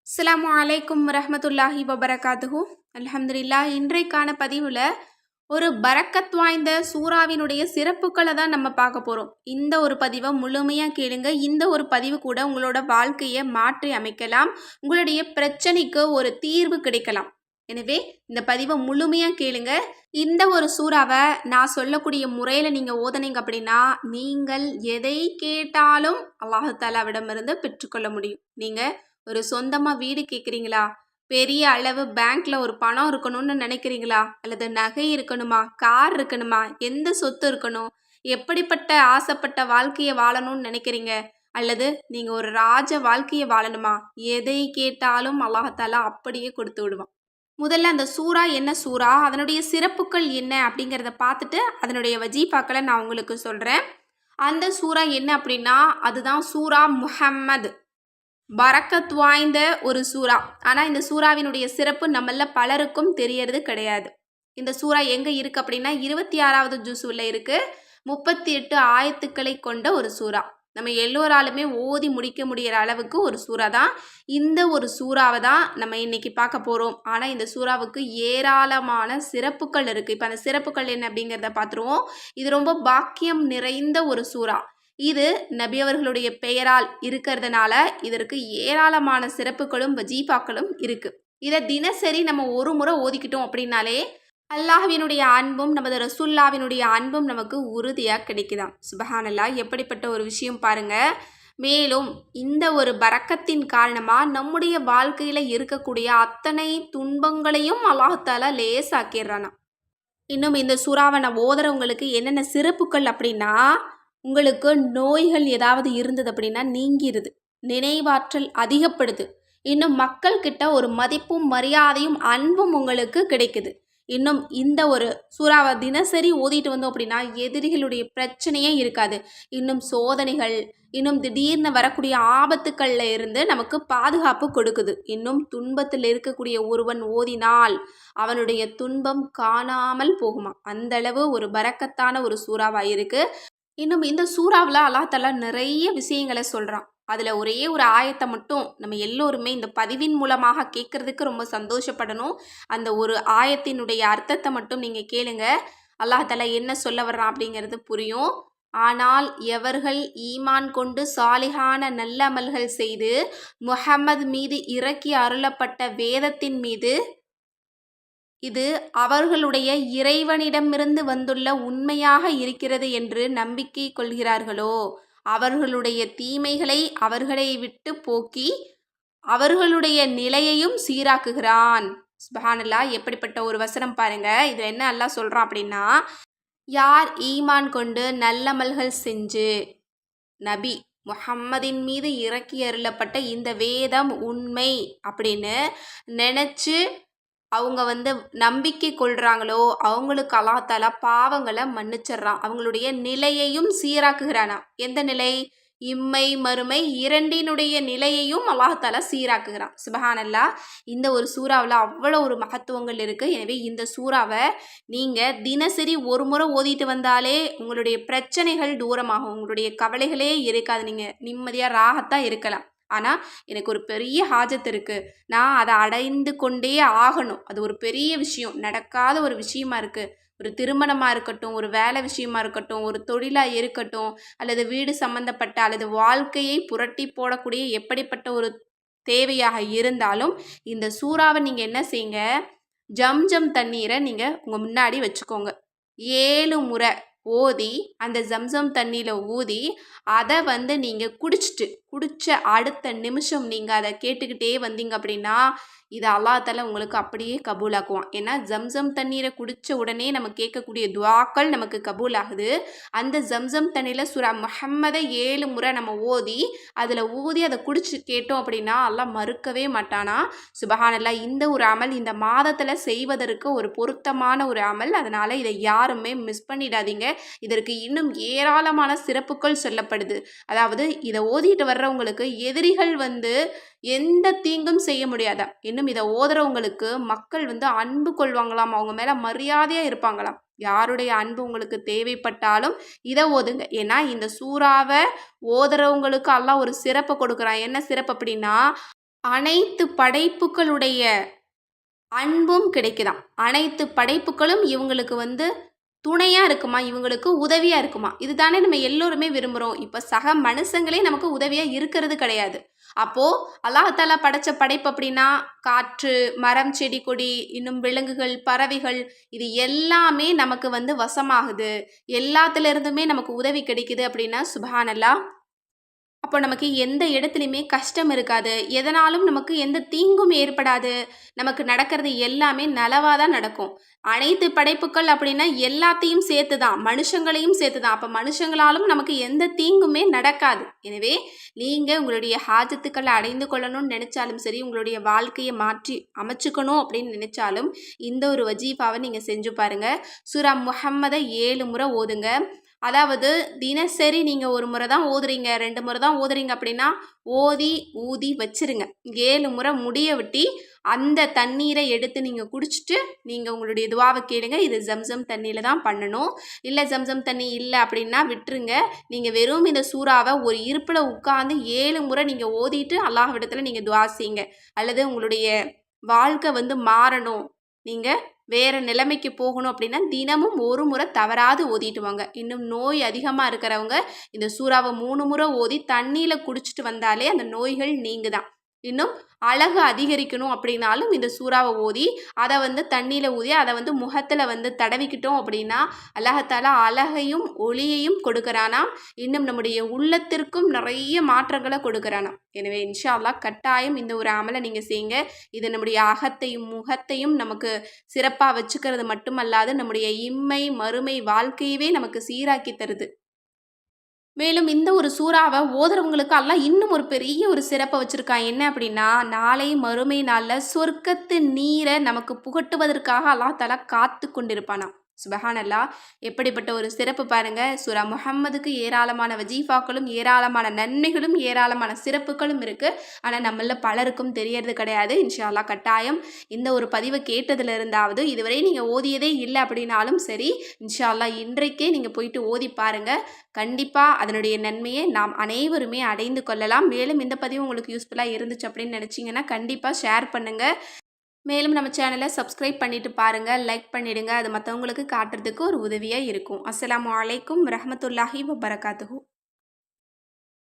அஸ்ஸலாமு அலைக்கும் வரஹ்மத்துல்லாஹி வபரகாத்துஹு. அல்ஹம்துலில்லாஹ். இன்றைக்கான பதிவில் ஒரு பரக்கத் வாய்ந்த சூறாவினுடைய சிறப்புகளை தான் நம்ம பார்க்க போகிறோம். இந்த ஒரு பதிவை முழுமையாக கேளுங்க. இந்த ஒரு பதிவு கூட உங்களோட வாழ்க்கையை மாற்றி அமைக்கலாம். உங்களுடைய பிரச்சனைக்கு ஒரு தீர்வு கிடைக்கலாம். எனவே இந்த பதிவை முழுமையாக கேளுங்க. இந்த ஒரு சூறாவை நான் சொல்லக்கூடிய முறையில் நீங்கள் ஓதனீங்க அப்படின்னா நீங்கள் எதை கேட்டாலும் அல்லாஹு தாலாவிடமிருந்து பெற்றுக்கொள்ள முடியும். நீங்கள் ஒரு சொந்தமாக வீடு கேட்குறீங்களா? பெரிய அளவு பேங்க்ல ஒரு பணம் இருக்கணும்னு நினைக்கிறீங்களா? அல்லது நகை இருக்கணுமா? கார் இருக்கணுமா? எந்த சொத்து இருக்கணும்? எப்படிப்பட்ட ஆசைப்பட்ட வாழ்க்கையை வாழணும்னு நினைக்கிறீங்க? அல்லது நீங்கள் ஒரு ராஜ வாழ்க்கையை வாழணுமா? எதை கேட்டாலும் அல்லாஹாலா அப்படியே கொடுத்து விடுவான். முதல்ல அந்த சூறா என்ன சூறா, அதனுடைய சிறப்புகள் என்ன அப்படிங்கிறத பார்த்துட்டு அதனுடைய வஜீஃபாக்களை நான் உங்களுக்கு சொல்கிறேன். அந்த சூறா என்ன அப்படின்னா அதுதான் சூறா முஹம்மது. பரக்கத் வாய்ந்த ஒரு சூறா. ஆனால் இந்த சூறாவினுடைய சிறப்பு நம்மள பலருக்கும் தெரியறது கிடையாது. இந்த சூறா எங்கே இருக்குது அப்படின்னா 26வது ஜுஸுவில் இருக்குது. 38 ஆயத்துக்களை கொண்ட ஒரு சூறா. நம்ம எல்லோராலுமே ஓதி முடிக்க முடிகிற அளவுக்கு ஒரு சூறா தான். இந்த ஒரு சூறாவை தான் நம்ம இன்னைக்கு பார்க்க போகிறோம். ஆனால் இந்த சூறாவுக்கு ஏராளமான சிறப்புகள் இருக்குது. இப்போ அந்த சிறப்புகள் என்ன அப்படிங்கிறத பார்த்துருவோம். இது ரொம்ப பாக்கியம் நிறைந்த ஒரு சூறா. இது நபி அவர்களுடைய பெயரால் இருக்கிறதுனால இதற்கு ஏராளமான சிறப்புகளும் வஜீஃபாக்களும் இருக்குது. இதை தினசரி நம்ம ஒரு முறை ஓதிக்கிட்டோம் அப்படின்னாலே அல்லாஹ்வினுடைய அன்பும் நமது ரசூல்லாவினுடைய அன்பும் நமக்கு உறுதியாக கிடைக்குதாம். சுபஹானல்லாஹ், எப்படிப்பட்ட ஒரு விஷயம் பாருங்க. மேலும் இந்த ஒரு பரக்கத்தின் காரணமாக நம்முடைய வாழ்க்கையில் இருக்கக்கூடிய அத்தனை துன்பங்களையும் அல்லாஹாலா லேசாக்கிடுறானா. இன்னும் இந்த சூறாவை நான் ஓதுறவங்களுக்கு என்னென்ன சிறப்புகள் அப்படின்னா, உங்களுக்கு நோய்கள் ஏதாவது இருந்தது அப்படின்னா நீங்கிருது, நினைவாற்றல் அதிகப்படுது, இன்னும் மக்கள்கிட்ட ஒரு மதிப்பும் மரியாதையும் அன்பும் உங்களுக்கு கிடைக்குது. இன்னும் இந்த ஒரு சூறாவை தினசரி ஓதிட்டு வந்தோம் அப்படின்னா எதிரிகளுடைய பிரச்சனையே இருக்காது. இன்னும் சோதனைகள், இன்னும் திடீர்னு வரக்கூடிய ஆபத்துக்கள்ல இருந்து நமக்கு பாதுகாப்பு கொடுக்குது. இன்னும் துன்பத்தில் இருக்கக்கூடிய ஒருவன் ஓதினால் அவனுடைய துன்பம் காணாமல் போகுமா. அந்த அளவு ஒரு பரக்கத்தான ஒரு சூறாவா இருக்கு. இன்னும் இந்த சூறாவில் அல்லாஹ் தஆலா நிறைய விஷயங்களை சொல்கிறான். அதில் ஒரே ஒரு ஆயத்தை மட்டும் நம்ம எல்லோருமே இந்த பதிவின் மூலமாக கேட்குறதுக்கு ரொம்ப சந்தோஷப்படணும். அந்த ஒரு ஆயத்தினுடைய அர்த்தத்தை மட்டும் நீங்கள் கேளுங்க. அல்லாஹ் தஆலா என்ன சொல்ல வர்றான் அப்படிங்கிறது புரியும். ஆனால் எவர்கள் ஈமான் கொண்டு சாலிஹான நல்ல அமல்கள் செய்து முஹம்மது மீது இறக்கி அருளப்பட்ட வேதத்தின் மீது இது அவர்களுடைய இறைவனிடமிருந்து வந்துள்ள உண்மையாக இருக்கிறது என்று நம்பிக்கை கொள்கிறார்களோ அவர்களுடைய தீமைகளை அவர்களை விட்டு போக்கி அவர்களுடைய நிலையையும் சீராக்குகிறான். சுப்ஹானல்லாஹ், எப்படிப்பட்ட ஒரு வசனம் பாருங்க. இதில் என்ன அல்லாஹ் சொல்கிறான் அப்படின்னா, யார் ஈமான் கொண்டு நல்லமல்கள் செஞ்சு நபி முஹம்மதின் மீது இறக்கி அருளப்பட்ட இந்த வேதம் உண்மை அப்படின்னு நினச்சி அவங்க நம்பிக்கை கொள்கிறாங்களோ அவங்களுக்கு அல்லாஹ் தஆலா பாவங்களை மன்னிச்சிட்றான். அவங்களுடைய நிலையையும் சீராக்குகிறானா. எந்த நிலை? இம்மை மறுமை இரண்டினுடைய நிலையையும் அல்லாஹ் தஆலா சீராக்குகிறான். சுபஹானல்லாஹ், இந்த ஒரு சூறாவில் அவ்வளோ ஒரு மகத்துவங்கள் இருக்குது. எனவே இந்த சூறாவை நீங்கள் தினசரி ஒரு முறை ஓதிட்டு வந்தாலே உங்களுடைய பிரச்சனைகள் தூரமாகும், உங்களுடைய கவலைகளே இருக்காது, நீங்கள் நிம்மதியாக ராகத்தாக இருக்கலாம். ஆனால் எனக்கு ஒரு பெரிய ஹாஜத் இருக்குது, நான் அதை அடைந்து கொண்டே ஆகணும், அது ஒரு பெரிய விஷயம், நடக்காத ஒரு விஷயமா இருக்குது. ஒரு திருமணமாக இருக்கட்டும், ஒரு வேலை விஷயமா இருக்கட்டும், ஒரு தொழிலாக இருக்கட்டும், அல்லது வீடு சம்மந்தப்பட்ட அல்லது வாழ்க்கையை புரட்டி போடக்கூடிய எப்படிப்பட்ட ஒரு தேவையாக இருந்தாலும் இந்த சூறாவை நீங்கள் என்ன செய்யுங்க, ஜம்ஜம் தண்ணீரை நீங்கள் உங்கள் முன்னாடி வச்சுக்கோங்க. 7 முறை ஓதி அந்த ஜம்சம் தண்ணியில் ஊதி அதை நீங்கள் குடிச்ச அடுத்த நிமிஷம் நீங்கள் அதை கேட்டுக்கிட்டே வந்தீங்க அப்படின்னா இதை அல்லாஹ் தஆலா உங்களுக்கு அப்படியே கபூலாக்குவான். ஏன்னா ஜம்சம் தண்ணீரை குடித்த உடனே நம்ம கேட்கக்கூடிய துஆக்கள் நமக்கு கபூல் ஆகுது. அந்த ஜம்சம் தண்ணியில் சூரா முஹம்மதை 7 முறை நம்ம ஓதி அதில் ஊதி அதை குடிச்சு கேட்டோம் அப்படின்னா அல்லாஹ் மறுக்கவே மாட்டானா. சுபஹானல்லாஹ், இந்த ஒரு அமல் இந்த மாதத்தில் செய்வதற்கு ஒரு பொருத்தமான ஒரு அமல். அதனால் இதை யாருமே மிஸ் பண்ணிடாதீங்க. இதற்கு இன்னும் ஏராளமான சிறப்புகள் சொல்லப்படுது. அதாவது இதை ஓதிட்டு வர்றவங்களுக்கு எதிரிகள் எந்த தீங்கும் செய்ய முடியாதா. இன்னும் இதை ஓதுறவங்களுக்கு மக்கள் அன்பு கொள்வாங்களாம், அவங்க மேலே மரியாதையாக இருப்பாங்களாம். யாருடைய அன்பு உங்களுக்கு தேவைப்பட்டாலும் இதை ஓதுங்க. ஏன்னா இந்த சூறாவை ஓதுறவங்களுக்கு அல்லாஹ் ஒரு சிறப்பை கொடுக்குறான். என்ன சிறப்பு அப்படின்னா, அனைத்து படைப்புகளுடைய அன்பும் கிடைக்குதாம். அனைத்து படைப்புகளும் இவங்களுக்கு துணையா இருக்குமா, இவங்களுக்கு உதவியா இருக்குமா. இதுதானே நம்ம எல்லோருமே விரும்புறோம். இப்ப சக மனுஷங்களே நமக்கு உதவியா இருக்கிறது கிடையாது. அப்போ அல்லாஹ் தஆலா படைச்ச படைப்பு அப்படின்னா காற்று, மரம், செடி, கொடி, இன்னும் விலங்குகள், பறவைகள் இது எல்லாமே நமக்கு வசமாகுது. எல்லாத்துல இருந்துமே நமக்கு உதவி கிடைக்குது அப்படின்னா சுப்ஹானல்லாஹ். அப்போ நமக்கு எந்த இடத்துலையுமே கஷ்டம் இருக்காது. எதனாலும் நமக்கு எந்த தீங்கும் ஏற்படாது. நமக்கு நடக்கிறது எல்லாமே நலவா தான் நடக்கும். அனைத்து படைப்புக்கள் அப்படின்னா எல்லாத்தையும் சேர்த்து தான். மனுஷங்களையும் சேர்த்து தான். அப்போ மனுஷங்களாலும் நமக்கு எந்த தீங்குமே நடக்காது. எனவே நீங்க உங்களுடைய ஹாஜத்துக்களை அடைந்து கொள்ளணும்னு நினைச்சாலும் சரி, உங்களுடைய வாழ்க்கையை மாற்றி அமைச்சுக்கணும் அப்படின்னு நினைச்சாலும் இந்த ஒரு வஜீஃபாவை நீங்க செஞ்சு பாருங்க. சூரா முஹம்மதை 7 முறை ஓதுங்க. அதாவது தினசரி நீங்கள் ஒரு முறை தான் ஓதுறீங்க, 2 முறை தான் ஓதுறீங்க அப்படின்னா ஓதி ஊதி வச்சிருங்க. 7 முறை முடிய விட்டி அந்த தண்ணீரை எடுத்து நீங்கள் குடிச்சிட்டு நீங்கள் உங்களுடைய துவாவை கேளுங்க. இது ஜம்சம் தண்ணியில் தான் பண்ணணும். இல்லை ஜம்சம் தண்ணி இல்லை அப்படின்னா விட்டுருங்க. நீங்கள் வெறும் இந்த சூறாவை ஒரு இருப்பில் உட்காந்து 7 முறை நீங்கள் ஓதிட்டு அல்லாஹ்விடத்தில் நீங்கள் துவா செய்யுங்க. அல்லது உங்களுடைய வாழ்க்கை மாறணும், நீங்கள் வேறு நிலைமைக்கு போகணும் அப்படின்னா தினமும் ஒரு முறை தவறாது ஓதிட்டு வாங்க. இன்னும் நோய் அதிகமாக இருக்கிறவங்க இந்த சூறாவை 3 முறை ஓதி தண்ணியில் குடிச்சிட்டு வந்தாலே அந்த நோய்கள் நீங்குதான். இன்னும் அழகு அதிகரிக்கணும் அப்படின்னாலும் இந்த சூறாவை ஓதி அதை தண்ணியில் ஊதி அதை முகத்தில் தடவிக்கிட்டோம் அப்படின்னா அல்லாஹ்தாலா அழகையும் ஒளியையும் கொடுக்குறானாம். இன்னும் நம்முடைய உள்ளத்திற்கும் நிறைய மாற்றங்களை கொடுக்குறானாம். எனவே இன்ஷா அல்லாஹ் கட்டாயம் இந்த ஒரு அமலை நீங்கள் செய்யுங்க. இது நம்முடைய அகத்தையும் முகத்தையும் நமக்கு சிறப்பாக வச்சுக்கிறது மட்டுமல்லாது நம்முடைய இம்மை மறுமை வாழ்க்கையவே நமக்கு சீராக்கி தருது. மேலும் இந்த ஒரு சூறாவை ஓதுறவங்களுக்கு அல்லாஹ் இன்னும் ஒரு பெரிய ஒரு சிறப்பை வச்சுருக்கான். என்ன அப்படின்னா நாளை மறுமை நாளில் சொர்க்கத்து நீரை நமக்கு புகட்டுவதற்காக அல்லாஹ் தஆலா காத்து கொண்டிருப்பானாம். சுபஹானல்லாஹ். எப்படிப்பட்ட ஒரு சிறப்பு பாருங்க. சூரா முஹம்மதுக்கு ஏராளமான வஜீஃபாக்களும் ஏராளமான நன்மைகளும் ஏராளமான சிறப்புகளும் இருக்குது. ஆனால் நம்மள பலருக்கும் தெரியறது கிடையாது. இன்ஷா அல்லாஹ் கட்டாயம் இந்த ஒரு பதிவை கேட்டதுல இருந்தாவது இதுவரை நீங்கள் ஓதியதே இல்லை அப்படின்னாலும் சரி, இன்ஷா அல்லாஹ் இன்றைக்கே நீங்கள் போயிட்டு ஓதி பாருங்கள். கண்டிப்பாக அதனுடைய நன்மையை நாம் அனைவருமே அடைந்து கொள்ளலாம். மேலும் இந்த பதிவு உங்களுக்கு யூஸ்ஃபுல்லாக இருந்துச்சு அப்படின்னு நினச்சிங்கன்னா கண்டிப்பாக ஷேர் பண்ணுங்கள். மேலும் நம்ம சேனலை சப்ஸ்கிரைப் பண்ணிட்டு பாருங்கள், லைக் பண்ணிடுங்க. அது மற்றவங்களுக்கு காட்டுறதுக்கு ஒரு உதவியாக இருக்கும். அஸ்ஸலாமு அலைக்கும் வரஹ்மத்துல்லாஹி வபரகாத்துஹு.